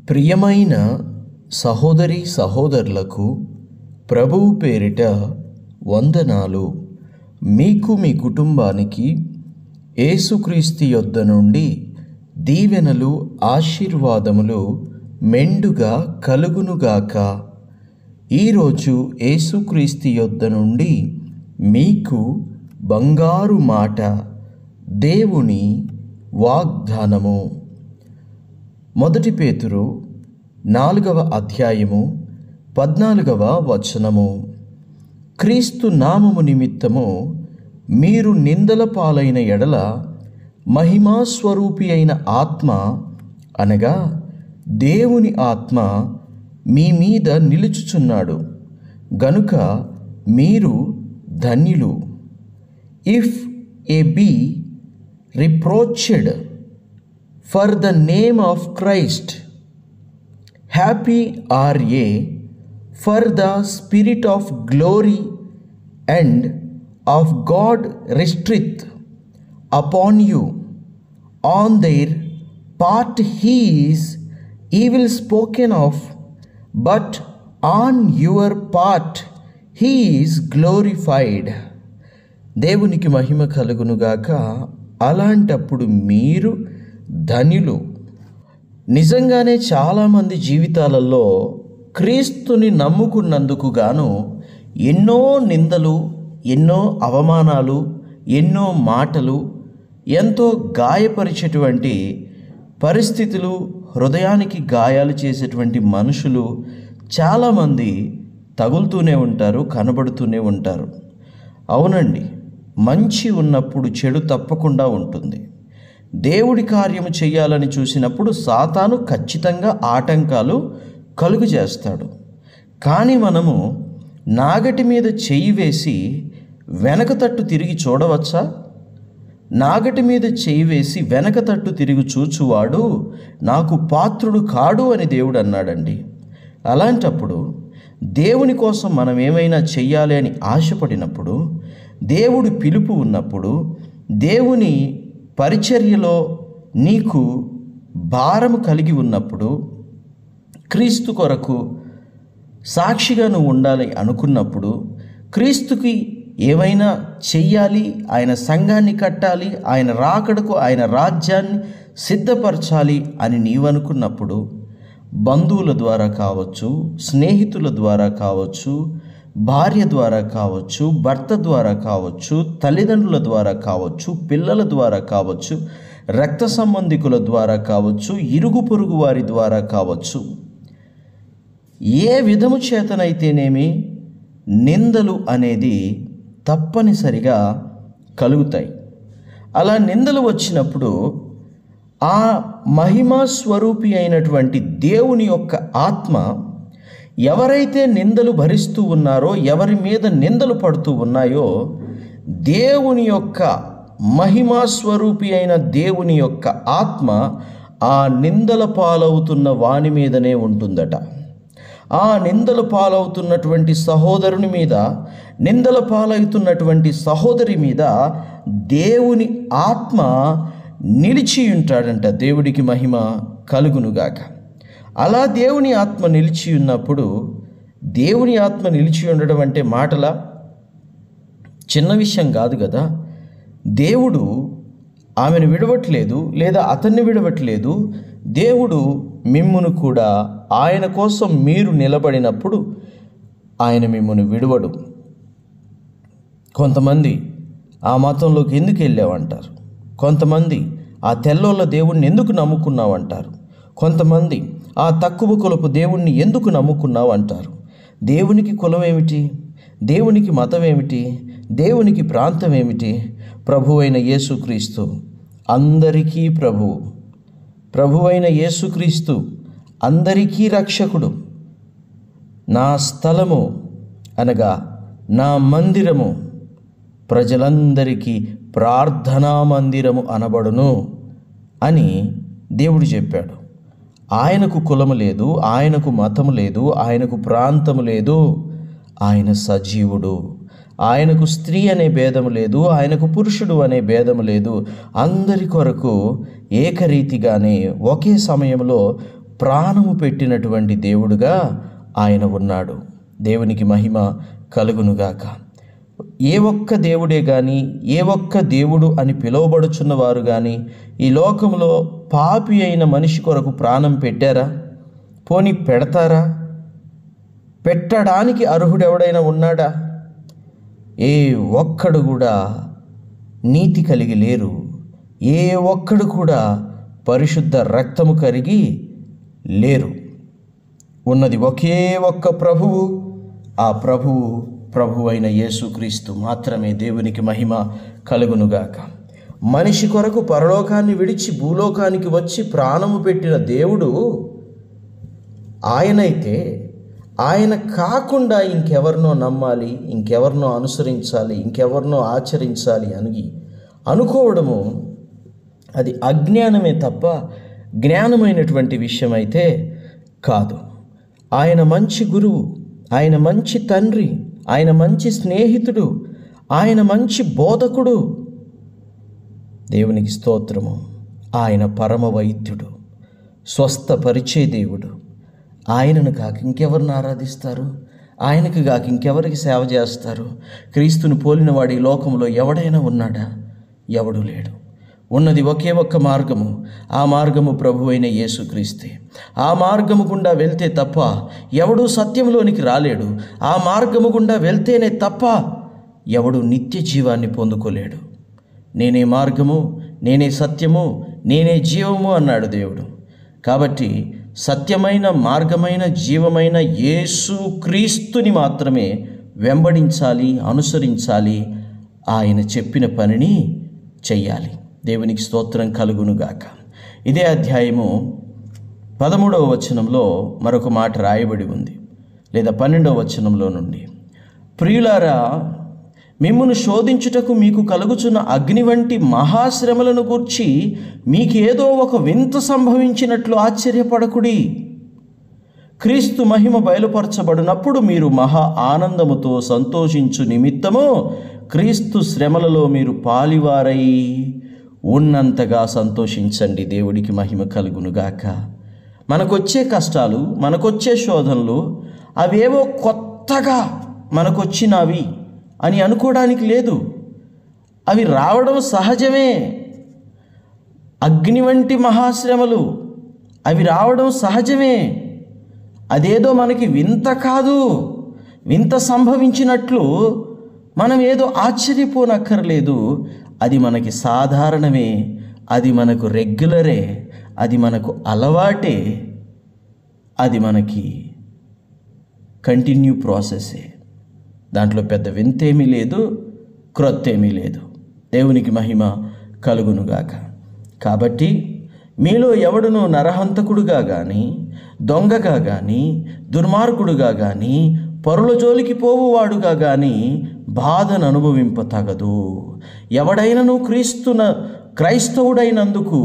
ప్రియమైన సహోదరి సహోదరులకు ప్రభువు పేరిట వందనాలు. మీకు మీ కుటుంబానికి యేసుక్రీస్తు యొద్ద నుండి దీవెనలు ఆశీర్వాదములు మెండుగా కలుగునుగాక. ఈరోజు యేసుక్రీస్తు యొద్ద నుండి మీకు బంగారు మాట, దేవుని వాగ్దానము. 1 పేతురు 4వ అధ్యాయము 14వ వచనము. క్రీస్తు నామము నిమిత్తము మీరు నిందల పాలైన ఎడల మహిమా స్వరూపి అయిన ఆత్మ అనగా దేవుని ఆత్మ మీ మీద నిలుచుచున్నాడు గనుక మీరు ధన్యులు. If A B రిప్రోచ్డ్ for the name of Christ, happy are ye, for the Spirit of glory and of God resteth upon you. On their part he is evil spoken of, but on your part he is glorified. దేవునికి మహిమ కలుగునుగాక. అలాంటప్పుడు మీరు ధన్యులు. నిజంగానే చాలామంది జీవితాలలో క్రీస్తుని నమ్ముకున్నందుకు గాను ఎన్నో నిందలు, ఎన్నో అవమానాలు, ఎన్నో మాటలు, ఎంతో గాయపరిచేటువంటి పరిస్థితులు, హృదయానికి గాయాలు చేసేటువంటి మనుషులు చాలామంది తగులుతూనే ఉంటారు, కనబడుతూనే ఉంటారు. అవునండి, మంచి ఉన్నప్పుడు చెడు తప్పకుండా ఉంటుంది. దేవుడి కార్యము చేయాలని చూసినప్పుడు సాతాను ఖచ్చితంగా ఆటంకాలు కలుగు చేస్తాడు. కానీ మనము నాగటి మీద చెయ్యి వేసి వెనక తట్టు తిరిగి చూడవచ్చా? నాగటి మీద చెయ్యి వేసి వెనక తట్టు తిరిగి చూచువాడు నాకు పాత్రుడు కాడు అని దేవుడు అన్నాడండి. అలాంటప్పుడు దేవుని కోసం మనం ఏమైనా చెయ్యాలి అని ఆశపడినప్పుడు, దేవుడి పిలుపు ఉన్నప్పుడు, దేవుని పరిచర్యలో నీకు భారము కలిగి ఉన్నప్పుడు, క్రీస్తు కొరకు సాక్షిగా నువ్వు ఉండాలి అనుకున్నప్పుడు, క్రీస్తుకి ఏమైనా చెయ్యాలి, ఆయన సంఘాన్ని కట్టాలి, ఆయన రాకడకు ఆయన రాజ్యాన్ని సిద్ధపరచాలి అని నీవనుకున్నప్పుడు, బంధువుల ద్వారా కావచ్చు, స్నేహితుల ద్వారా కావచ్చు, భార్య ద్వారా కావచ్చు, భర్త ద్వారా కావచ్చు, తల్లిదండ్రుల ద్వారా కావచ్చు, పిల్లల ద్వారా కావచ్చు, రక్త సంబంధికుల ద్వారా కావచ్చు, ఇరుగు పొరుగు వారి ద్వారా కావచ్చు, ఏ విధము చేతనైతేనేమి నిందలు అనేది తప్పనిసరిగా కలుగుతాయి. అలా నిందలు వచ్చినప్పుడు ఆ మహిమా స్వరూపి అయినటువంటి దేవుని యొక్క ఆత్మ ఎవరైతే నిందలు భరిస్తూ ఉన్నారో, ఎవరి మీద నిందలు పడుతూ ఉన్నాయో, దేవుని యొక్క మహిమా స్వరూపి అయిన దేవుని యొక్క ఆత్మ ఆ నిందల పాలవుతున్న వాని మీదనే ఉంటుందట. ఆ నిందల పాలవుతున్నటువంటి సహోదరుని మీద, నిందల పాలవుతున్నటువంటి సహోదరి మీద దేవుని ఆత్మ నిలిచి ఉంటాడంట. దేవుడికి మహిమ కలుగునుగాక. అలా దేవుని ఆత్మ నిలిచి ఉన్నప్పుడు, దేవుని ఆత్మ నిలిచి ఉండడం అంటే మాటల చిన్న విషయం కాదు కదా. దేవుడు ఆమెను విడవట్లేదు, లేదా అతన్ని విడవట్లేదు. దేవుడు మిమ్మును కూడా ఆయన కోసం మీరు నిలబడినప్పుడు ఆయన మిమ్మును విడవడు. కొంతమంది ఆ మతంలోకి ఎందుకు వెళ్ళావంటారు, కొంతమంది ఆ తెల్లోళ్ళ దేవుణ్ణి ఎందుకు నమ్ముకున్నావు అంటారు, కొంతమంది ఆ తక్కువ కులపు దేవుణ్ణి ఎందుకు నమ్ముకున్నావు అంటారు. దేవునికి కులం ఏమిటి? దేవునికి మతం ఏమిటి? దేవునికి ప్రాంతం ఏమిటి? ప్రభువైన యేసుక్రీస్తు అందరికీ ప్రభువు. ప్రభువైన యేసుక్రీస్తు అందరికీ రక్షకుడు. నా స్థలము అనగా నా మందిరము ప్రజలందరికీ ప్రార్థనా మందిరము అనబడును అని దేవుడు చెప్పాడు. ఆయనకు కులము లేదు, ఆయనకు మతము లేదు, ఆయనకు ప్రాంతము లేదు. ఆయన సజీవుడు. ఆయనకు స్త్రీ అనే భేదము లేదు, ఆయనకు పురుషుడు అనే భేదము లేదు. అందరి కొరకు ఏకరీతిగానే ఒకే సమయంలో ప్రాణము పెట్టినటువంటి దేవుడుగా ఆయన ఉన్నాడు. దేవునికి మహిమ కలుగునుగాక. ఏ ఒక్క దేవుడే కానీ, ఏ ఒక్క దేవుడు అని పిలువబడుచున్న వారు కానీ ఈ లోకంలో పాపి అయిన మనిషి కొరకు ప్రాణం పెట్టారా? పోనీ పెడతారా? పెట్టడానికి అర్హుడెవడైనా ఉన్నాడా? ఏ ఒక్కడు కూడా నీతి కలిగి లేరు. ఏ ఒక్కడు కూడా పరిశుద్ధ రక్తము కరిగి లేరు. ఉన్నది ఒకే ఒక్క ప్రభువు. ఆ ప్రభువు అయిన యేసుక్రీస్తు మాత్రమే. దేవునికి మహిమ కలుగునుగాక. మనిషి కొరకు పరలోకాన్ని విడిచి భూలోకానికి వచ్చి ప్రాణము పెట్టిన దేవుడు ఆయనైతే, ఆయన కాకుండా ఇంకెవరినో నమ్మాలి, ఇంకెవరినో అనుసరించాలి, ఇంకెవరినో ఆచరించాలి అని అనుకోవడము అది అజ్ఞానమే తప్ప జ్ఞానమైనటువంటి విషయం అయితే కాదు. ఆయన మంచి గురువు, ఆయన మంచి తండ్రి, ఆయన మంచి స్నేహితుడు, ఆయన మంచి బోధకుడు. దేవునికి స్తోత్రము. ఆయన పరమ వైద్యుడు, స్వస్థపరిచే దేవుడు. ఆయనను కాక ఇంకెవరిని ఆరాధిస్తారు? ఆయనకు కాక ఇంకెవరికి సేవ చేస్తారు? క్రీస్తుని పోలిన వాడి లోకంలో ఎవడైనా ఉన్నాడా? ఎవడు లేడు. ఉన్నది ఒకే ఒక్క మార్గము. ఆ మార్గము ప్రభువైన యేసుక్రీస్తే. ఆ మార్గము గుండా వెళ్తే తప్ప ఎవడూ సత్యంలోనికి రాలేడు. ఆ మార్గము గుండా వెళ్తేనే తప్ప ఎవడు నిత్య జీవాన్ని పొందుకోలేడు. నేనే మార్గము, నేనే సత్యము, నేనే జీవము అన్నాడు దేవుడు. కాబట్టి సత్యమైన, మార్గమైన, జీవమైన యేసుక్రీస్తుని మాత్రమే వెంబడించాలి, అనుసరించాలి. ఆయన చెప్పిన పనిని చెయ్యాలి. దేవునికి స్తోత్రం కలుగునుగాక. ఇదే అధ్యాయము 13వ వచనంలో మరొక మాట రాయబడి ఉంది, లేదా 12వ వచనంలో నుండి, ప్రియులారా, మిమ్మును శోధించుటకు మీకు కలుగుచున్న అగ్ని వంటి మహాశ్రమలను గూర్చి మీకేదో ఒక వింత సంభవించినట్లు ఆశ్చర్యపడకుడి. క్రీస్తు మహిమ బయలుపరచబడినప్పుడు మీరు మహా ఆనందముతో సంతోషించు నిమిత్తము క్రీస్తు శ్రమలలో మీరు పాలివారై ఉన్నంతగా సంతోషించండి. దేవుడికి మహిమ కలుగునుగాక. మనకొచ్చే కష్టాలు, మనకొచ్చే శోధనలు అవేవో కొత్తగా మనకొచ్చినవి అని అనుకోవడానికి లేదు. అవి రావడం సహజమే. అగ్ని వంటి మహాశ్రమలు అవి రావడం సహజమే. అదేదో మనకి వింత కాదు. వింత సంభవించినట్లు మనం ఏదో ఆశ్చర్యపోనక్కర్లేదు. అది మనకి సాధారణమే, అది మనకు రెగ్యులరే, అది మనకు అలవాటే, అది మనకి కంటిన్యూ ప్రాసెసే. దాంట్లో పెద్ద వింతేమీ లేదు, క్రొత్త ఏమీ లేదు. దేవునికి మహిమ కలుగునుగాక. కాబట్టి మీలో ఎవడును నరహంతకుడుగా కానీ, దొంగగా కానీ, దుర్మార్గుడుగా కానీ, పరుల జోలికి పోవువాడుగా కానీ బాధను అనుభవింపతగదు. ఎవడైనను క్రైస్తవుడైనందుకు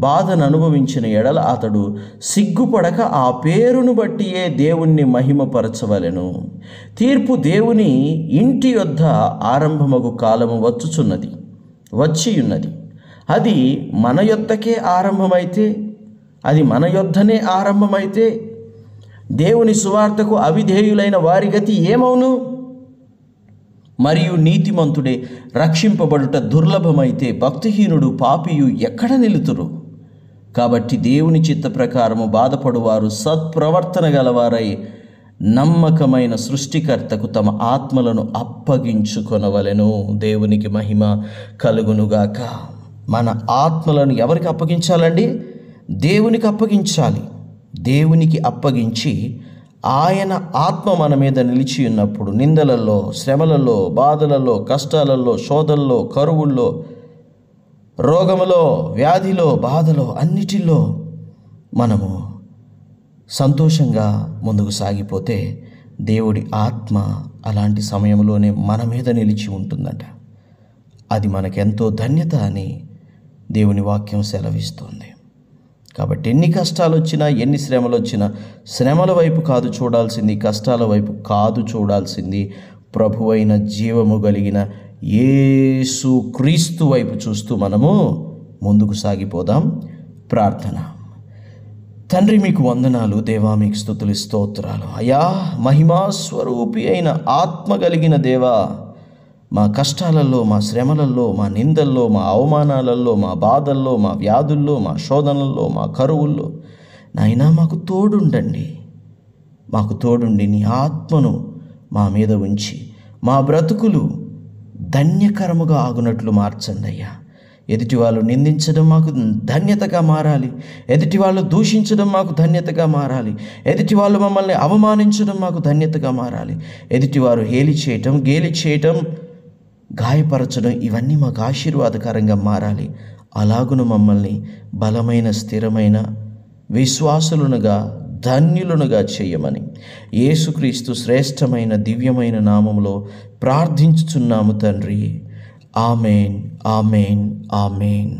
బాధను అనుభవించిన ఎడల అతడు సిగ్గుపడక ఆ పేరును బట్టియే దేవుణ్ణి మహిమపరచవలెను. తీర్పు దేవుని ఇంటి యొద్ద ఆరంభమగు కాలము వచ్చియున్నది. అది మన యొద్దకే ఆరంభమైతే, అది మన యొద్దనే ఆరంభమైతే దేవుని సువార్తకు అవిధేయులైన వారి గతి ఏమవును? మరియు నీతిమంతుడే రక్షింపబడుట దుర్లభమైతే భక్తిహీనుడు, పాపియు ఎక్కడ నిలుతురు? కాబట్టి దేవుని చిత్త ప్రకారము బాధపడువారు సత్ప్రవర్తన గలవారై నమ్మకమైన సృష్టికర్తకు తమ ఆత్మలను అప్పగించుకొనవలెను. దేవునికి మహిమ కలుగునుగాక. మన ఆత్మలను ఎవరికి అప్పగించాలండి? దేవునికి అప్పగించాలి. దేవునికి అప్పగించి ఆయన ఆత్మ మన మీద నిలిచి ఉన్నప్పుడు నిందలలో, శ్రమలలో, బాధలలో, కష్టాలలో, శోధనలో, కరువుల్లో, రోగములో, వ్యాధిలో, బాధలో, అన్నిటిలో మనము సంతోషంగా ముందుకు సాగిపోతే దేవుడి ఆత్మ అలాంటి సమయంలోనే మన మీద నిలిచి ఉంటుందట. అది మనకెంతో ధన్యత అని దేవుని వాక్యం సెలవిస్తుంది. కాబట్టి ఎన్ని కష్టాలు వచ్చినా, ఎన్ని శ్రమలు వచ్చినా శ్రమల వైపు కాదు చూడాల్సింది, కష్టాల వైపు కాదు చూడాల్సింది, ప్రభువైన జీవము కలిగిన యేసు క్రీస్తు వైపు చూస్తూ మనము ముందుకు సాగిపోదాం. ప్రార్థన. తండ్రి మీకు వందనాలు, దేవా మీకు స్తుతులు స్తోత్రాలు. అయ్యా, మహిమా స్వరూపి అయిన ఆత్మ కలిగిన దేవా, మా కష్టాలలో, మా శ్రమలలో, మా నిందల్లో, మా అవమానాలలో, మా బాధల్లో, మా వ్యాధుల్లో, మా శోధనల్లో, మా కరువుల్లో నాయనా మాకు తోడుండండి. మాకు తోడుండి నీ ఆత్మను మా మీద ఉంచి మా బ్రతుకులు ధన్యకరముగా ఆగునట్లు మార్చండి అయ్యా. ఎదుటి వాళ్ళు నిందించడం మాకు ధన్యతగా మారాలి. ఎదుటి వాళ్ళు దూషించడం మాకు ధన్యతగా మారాలి. ఎదుటి వాళ్ళు మమ్మల్ని అవమానించడం మాకు ధన్యతగా మారాలి. ఎదుటివారు హేలి చేయటం, గేలి చేయటం, గాయపరచడం ఇవన్నీ మాకు ఆశీర్వాదకరంగా మారాలి. అలాగున మమ్మల్ని బలమైన, స్థిరమైన విశ్వాసులునుగా, ధన్యులనుగా చేయమని యేసుక్రీస్తు శ్రేష్టమైన దివ్యమైన నామములో ప్రార్థించుచున్నాము తండ్రి. ఆమేన్, ఆమేన్, ఆమేన్.